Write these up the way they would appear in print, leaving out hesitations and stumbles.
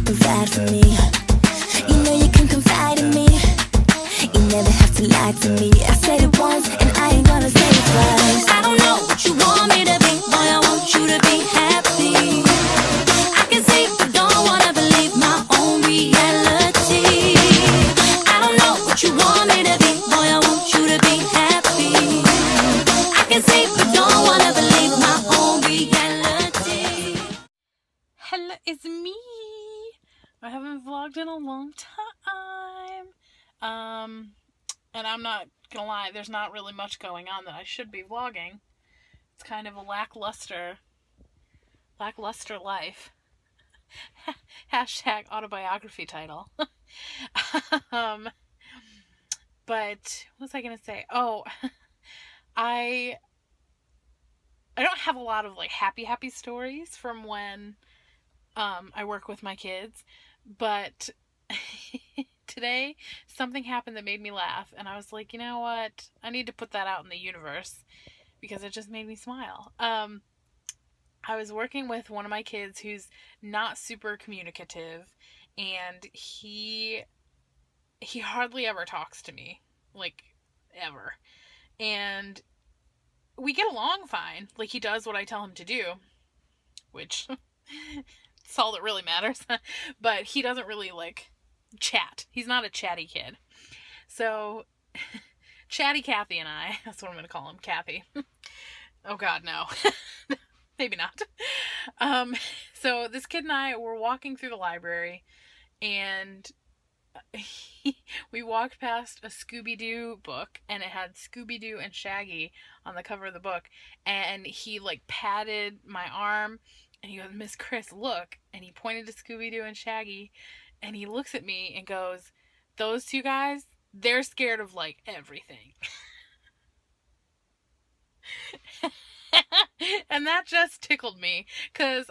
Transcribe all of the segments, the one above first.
provide for me. You know you can confide in me. You never have to lie to me. I said it once and I ain't gonna say it twice. I don't know what you want me to be, boy, I want you to be happy. I can see you don't wanna believe my own reality. I don't know what you want me to be, boy, I want you to be happy. I can see you don't wanna believe my own reality. Hello, it's me. I haven't vlogged in a long time. And I'm not gonna lie, there's not really much going on that I should be vlogging. It's kind of a lackluster life. Hashtag autobiography title. But what was I gonna say? Oh, I don't have a lot of like happy stories from when I work with my kids, but today something happened that made me laugh, and I was like, you know what? I need to put that out in the universe because it just made me smile. I was working with one of my kids who's not super communicative, and he hardly ever talks to me, like ever. And we get along fine. Like, he does what I tell him to do, which it's all that really matters. But he doesn't really like chat. He's not a chatty kid. So Chatty Kathy and I, that's what I'm going to call him, Kathy. Oh God, no. Maybe not. So this kid and I were walking through the library, and we walked past a Scooby-Doo book, and it had Scooby-Doo and Shaggy on the cover of the book, and he like patted my arm, and he goes, "Miss Chris, look," and he pointed to Scooby-Doo and Shaggy, and he looks at me and goes, "Those two guys, they're scared of like everything." And that just tickled me, because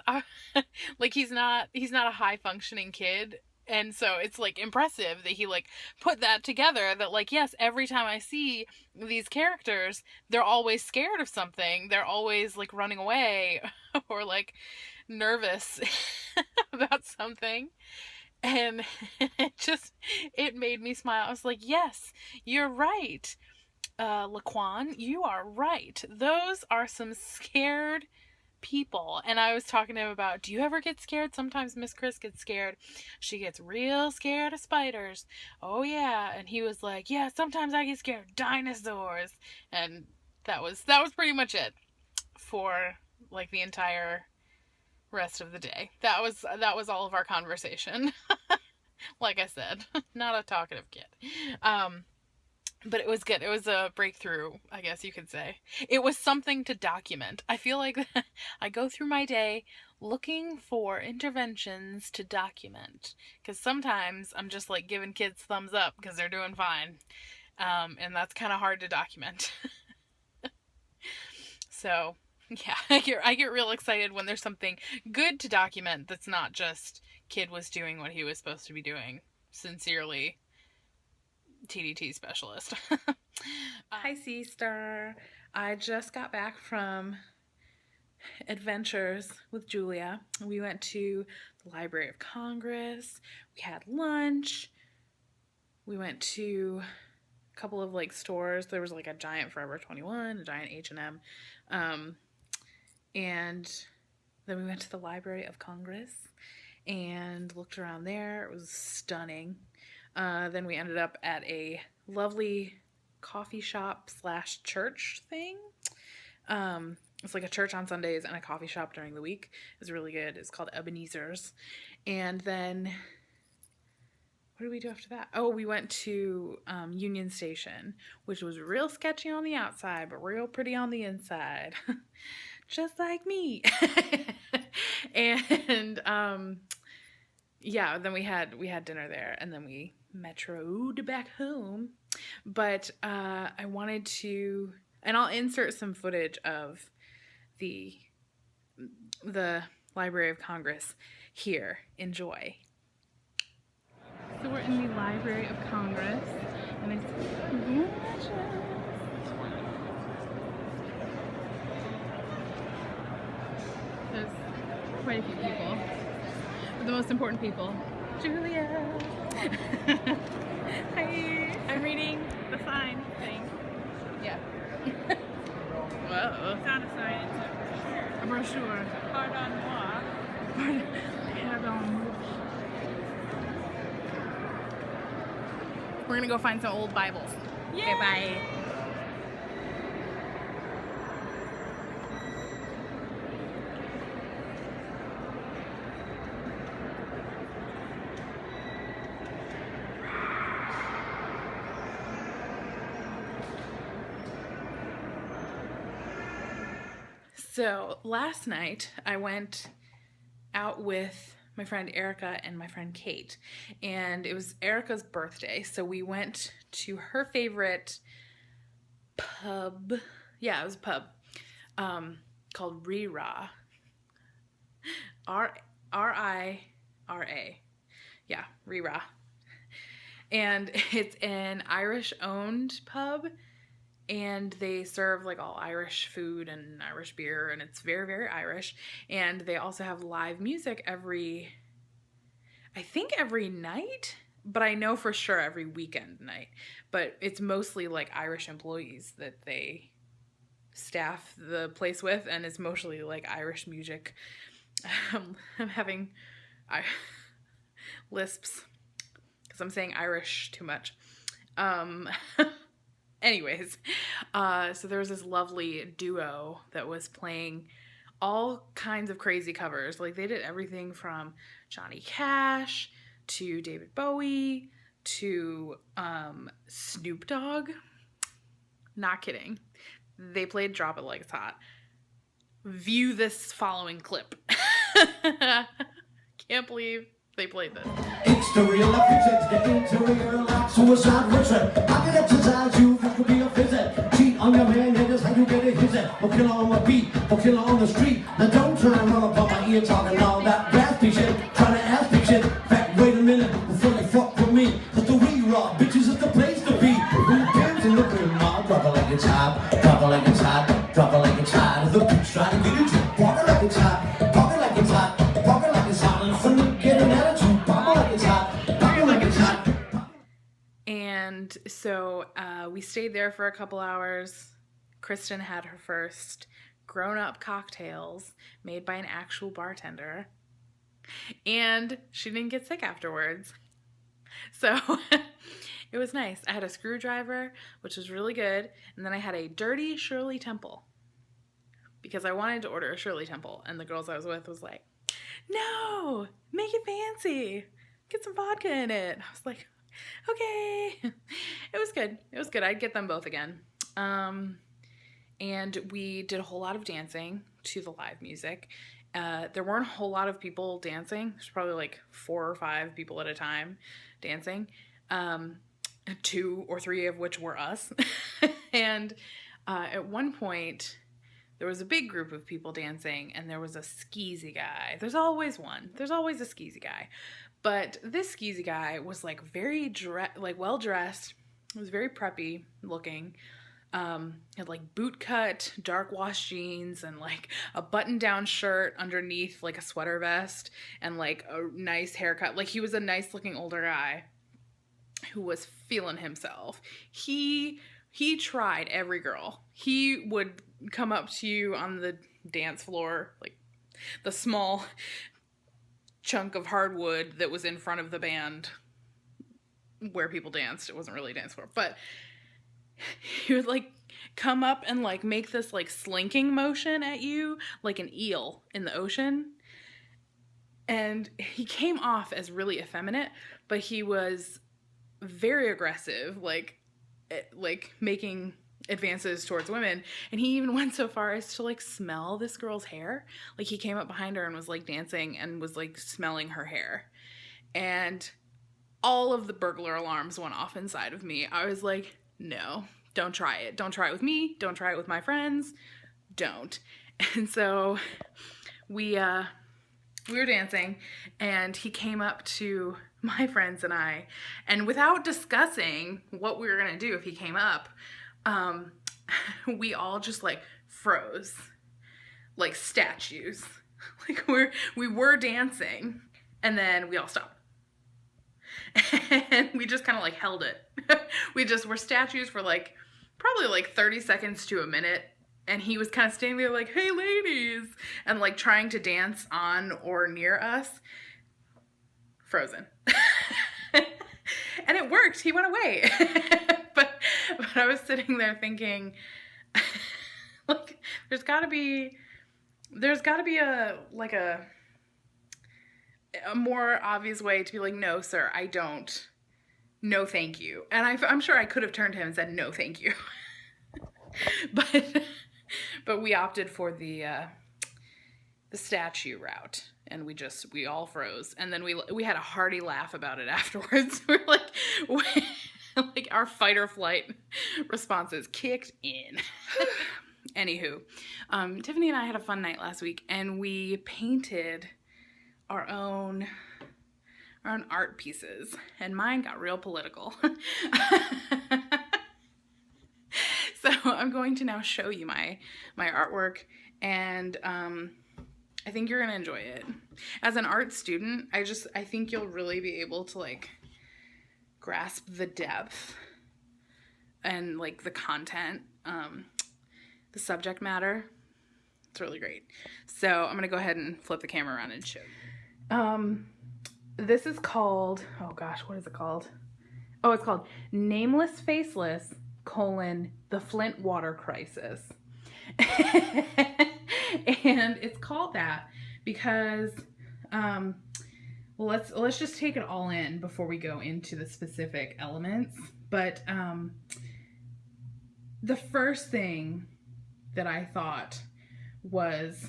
like he's not a high functioning kid, and so it's like impressive that he like put that together, that like, yes, every time I see these characters, they're always scared of something, they're always like running away or like nervous about something. And it made me smile. I was like, yes, you're right. Laquan, you are right. Those are some scared people. And I was talking to him about, do you ever get scared? Sometimes Miss Chris gets scared. She gets real scared of spiders. Oh yeah. And he was like, yeah, sometimes I get scared of dinosaurs. And that was pretty much it for like the entire rest of the day. That was all of our conversation. Like I said, not a talkative kid. But it was good. It was a breakthrough, I guess you could say. It was something to document. I feel like I go through my day looking for interventions to document. Because sometimes I'm just like giving kids thumbs up because they're doing fine. And that's kind of hard to document. So, yeah, I get real excited when there's something good to document that's not just kid was doing what he was supposed to be doing. Sincerely, TDT specialist. Hi, sister. I just got back from adventures with Julia. We went to the Library of Congress. We had lunch. We went to a couple of like stores. There was like a giant Forever 21, a giant H&M. And then we went to the Library of Congress and looked around there. It was stunning. Then we ended up at a lovely coffee shop / church thing. It's like a church on Sundays and a coffee shop during the week. It's really good. It's called Ebenezer's. And then, what did we do after that? Oh, we went to Union Station, which was real sketchy on the outside, but real pretty on the inside. Just like me. And yeah, then we had dinner there, and then we metroed back home. But I wanted to, and I'll insert some footage of the Library of Congress here. Enjoy. So we're in the Library of Congress, and it's gorgeous. There's quite a few people. the most important people. Julia. Hi. I'm reading the sign thing. Yeah. Whoa. It's not a sign, it's A brochure. pardon moi. Pardon. We're gonna go find some old Bibles. Okay, bye. So last night I went out with my friend Erica and my friend Kate, and it was Erica's birthday, so we went to her favorite pub. Yeah, it was a pub called Rira. R-I-R-A. Yeah, Rira. And it's an Irish-owned pub, and they serve like all Irish food and Irish beer, and it's very, very Irish. And they also have live music I think every night, but I know for sure every weekend night. But it's mostly like Irish employees that they staff the place with, and it's mostly like Irish music. I'm having lisps because I'm saying Irish too much. Anyways, so there was this lovely duo that was playing all kinds of crazy covers. Like, they did everything from Johnny Cash to David Bowie to Snoop Dogg. Not kidding. They played Drop It Like It's Hot. View this following clip. Can't believe they played this. It's the real life physics, get into real life suicide ritual. I can exercise you, this could be a visit. Cheat on your man, that is how you get it, hit it. Or kill her on my beat, or kill her on the street. Now don't try and run up on my ear talking all that raspy shit. Trying to ask me shit. In fact, wait a minute before they fuck with me. Cause the re-rock, bitches is the place to be. When the pins in the green mall, drop it like it's hot. Drop it like it's hot. Drop it like it's hot. If the bitch try to get it, you park it like it's hot. Park it like it's hot. Park it like it's hot. And from the get an attitude, park it like it's hot. Park it like it's hot. And so we stayed there for a couple hours. Kristen had her first grown-up cocktails made by an actual bartender. And she didn't get sick afterwards. So it was nice. I had a screwdriver, which was really good. And then I had a dirty Shirley Temple, because I wanted to order a Shirley Temple. And the girls I was with was like, no, make it fancy. Get some vodka in it. I was like, okay. It was good. It was good. I'd get them both again. And we did a whole lot of dancing to the live music. There weren't a whole lot of people dancing. There's probably like 4 or 5 people at a time dancing. 2 or 3 of which were us. And at one point, there was a big group of people dancing, and there was a skeezy guy. There's always one. There's always a skeezy guy. But this skeezy guy was like very well dressed. He was very preppy looking. Had like boot cut, dark wash jeans, and like a button down shirt underneath like a sweater vest, and like a nice haircut. Like, he was a nice looking older guy who was feeling himself. He tried every girl. He would come up to you on the dance floor, like the small chunk of hardwood that was in front of the band where people danced. It wasn't really a dance floor, but he would like come up and like make this like slinking motion at you like an eel in the ocean. And he came off as really effeminate, but he was very aggressive, like making advances towards women. And he even went so far as to like smell this girl's hair. Like, he came up behind her and was like dancing and was like smelling her hair. And all of the burglar alarms went off inside of me. I was like, no, don't try it. Don't try it with me. Don't try it with my friends. Don't. And so we were dancing, and he came up to my friends and I, and without discussing what we were going to do if he came up, we all just like froze like statues. Like, we were dancing, And then we all stopped. And we just kind of like held it. We just were statues for like probably like 30 seconds to a minute. And he was kind of standing there like, hey ladies, and like trying to dance on or near us. Frozen. And it worked. He went away. but I was sitting there thinking, like, there's gotta be a more obvious way to be like, no, sir, I don't. No, thank you. And I'm sure I could have turned to him and said, no, thank you. But we opted for the statue route, and we all froze, and then we had a hearty laugh about it afterwards. We're like our fight or flight responses kicked in. Anywho, Tiffany and I had a fun night last week, and we painted our own art pieces, and mine got real political. So I'm going to now show you my artwork, and I think you're gonna enjoy it. As an art student, I think you'll really be able to like grasp the depth and like the content, the subject matter. It's really great. So I'm gonna go ahead and flip the camera around and show you. This is called, oh gosh, what is it called? Oh, it's called Nameless Faceless, the Flint Water Crisis. And it's called that because, well, let's just take it all in before we go into the specific elements. But the first thing that I thought was,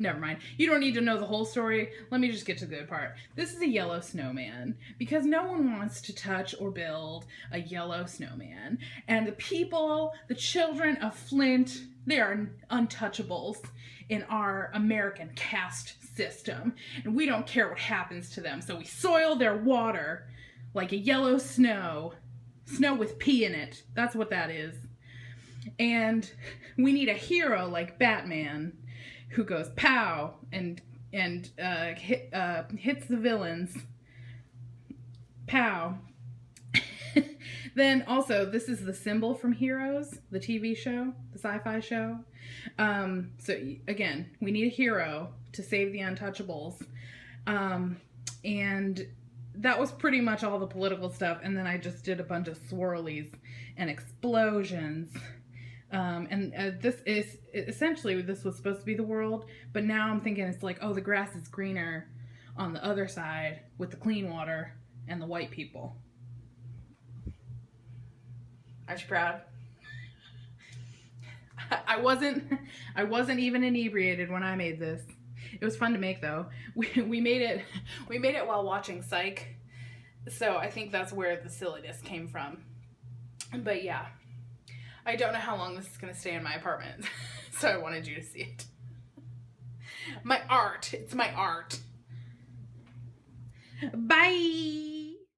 never mind. You don't need to know the whole story. Let me just get to the good part. This is a yellow snowman because no one wants to touch or build a yellow snowman. And the children of Flint, they are untouchables in our American caste system. And we don't care what happens to them. So we soil their water like a yellow snow with pee in it. That's what that is. And we need a hero like Batman who goes pow and hits the villains. Pow. Then also, this is the symbol from Heroes, the TV show, the sci-fi show. So again, we need a hero to save the untouchables. And that was pretty much all the political stuff. And then I just did a bunch of swirlies and explosions. This is essentially, this was supposed to be the world, but now I'm thinking it's like, oh, the grass is greener on the other side with the clean water and the white people. Aren't you proud? I wasn't even inebriated when I made this. It was fun to make though. We made it while watching Psych. So I think that's where the silliness came from. But yeah. I don't know how long this is going to stay in my apartment, so I wanted you to see it. My art. It's my art. Bye!